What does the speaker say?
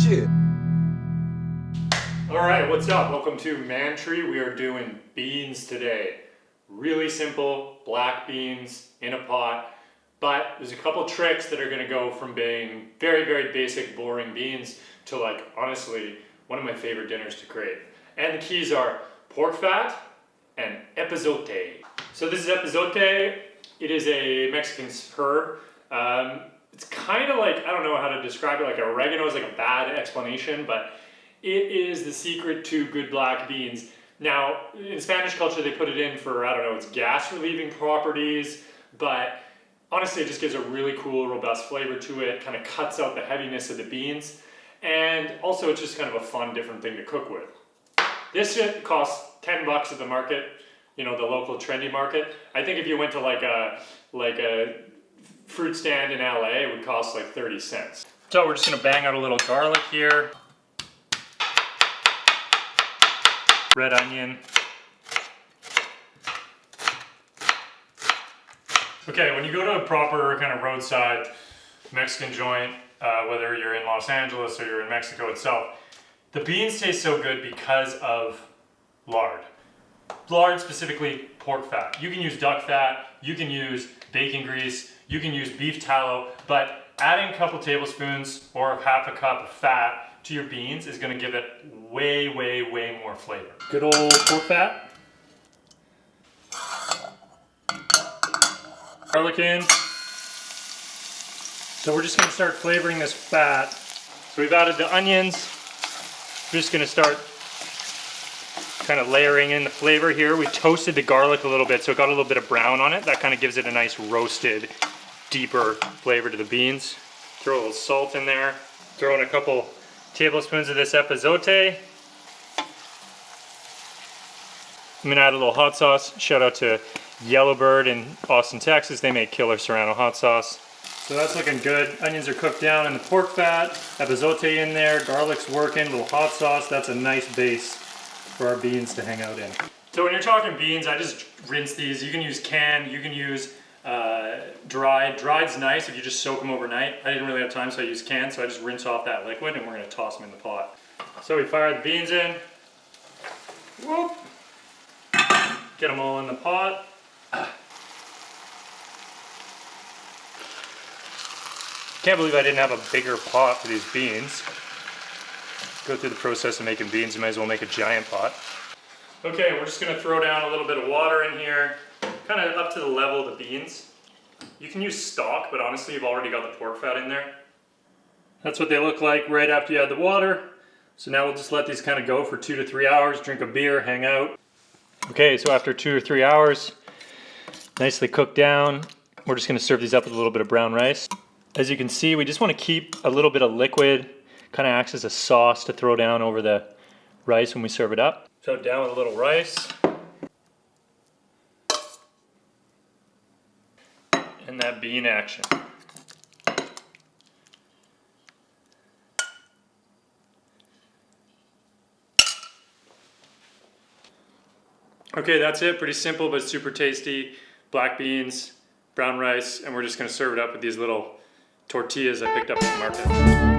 shit. Alright, what's up? Welcome to Mantry. We are doing beans today. Really simple, black beans in a pot. But there's a couple tricks that are going to go from being very, very basic, boring beans to, like, honestly, one of my favorite dinners to create. And the keys are pork fat and epazote. So this is epazote. It is a Mexican herb. It's kind of like, I don't know how to describe it, like oregano is like a bad explanation, but it is the secret to good black beans. Now, in Spanish culture, they put it in for, I don't know, its gas relieving properties, but honestly, it just gives a really cool, robust flavor to it, kind of cuts out the heaviness of the beans, and also it's just kind of a fun, different thing to cook with. This shit costs 10 bucks at the market, you know, the local trendy market. I think if you went to like a fruit stand in LA, it would cost like 30 cents. So we're just gonna bang out a little garlic here. Red onion. Okay, when you go to a proper kind of roadside Mexican joint, whether you're in Los Angeles or you're in Mexico itself, the beans taste so good because of lard. Lard, specifically pork fat. You can use duck fat, you can use bacon grease, you can use beef tallow, but adding a couple tablespoons or half a cup of fat to your beans is going to give it way, way, way more flavor. Good old pork fat. Garlic in. So we're just going to start flavoring this fat. So we've added the onions. We're just going to start kind of layering in the flavor here. We toasted the garlic a little bit, so it got a little bit of brown on it. That kind of gives it a nice roasted, deeper flavor to the beans. Throw a little salt in there. Throw in a couple tablespoons of this epazote. I'm gonna add a little hot sauce. Shout out to Yellowbird in Austin, Texas. They make killer Serrano hot sauce. So that's looking good. Onions are cooked down in the pork fat. Epazote in there. Garlic's working. A little hot sauce. That's a nice base for our beans to hang out in. So when you're talking beans, I just rinse these. You can use canned. You can use dried. Dried's nice if you just soak them overnight. I didn't really have time, so I used canned. So I just rinse off that liquid, and we're gonna toss them in the pot. So we fire the beans in. Whoop. Get them all in the pot. Can't believe I didn't have a bigger pot for these beans. Go through the process of making beans, you might as well make a giant pot. Okay, we're just gonna throw down a little bit of water in here, kind of up to the level of the beans. You can use stock, but honestly, you've already got the pork fat in there. That's what they look like right after you add the water. So now we'll just let these kind of go for 2 to 3 hours, drink a beer, hang out. Okay, so after 2 or 3 hours, nicely cooked down, we're just gonna serve these up with a little bit of brown rice. As you can see, we just want to keep a little bit of liquid, kind of acts as a sauce to throw down over the rice when we serve it up. So down with a little rice. And that bean action. Okay, that's it. Pretty simple, but super tasty. Black beans, brown rice, and we're just going to serve it up with these little tortillas I picked up at the market.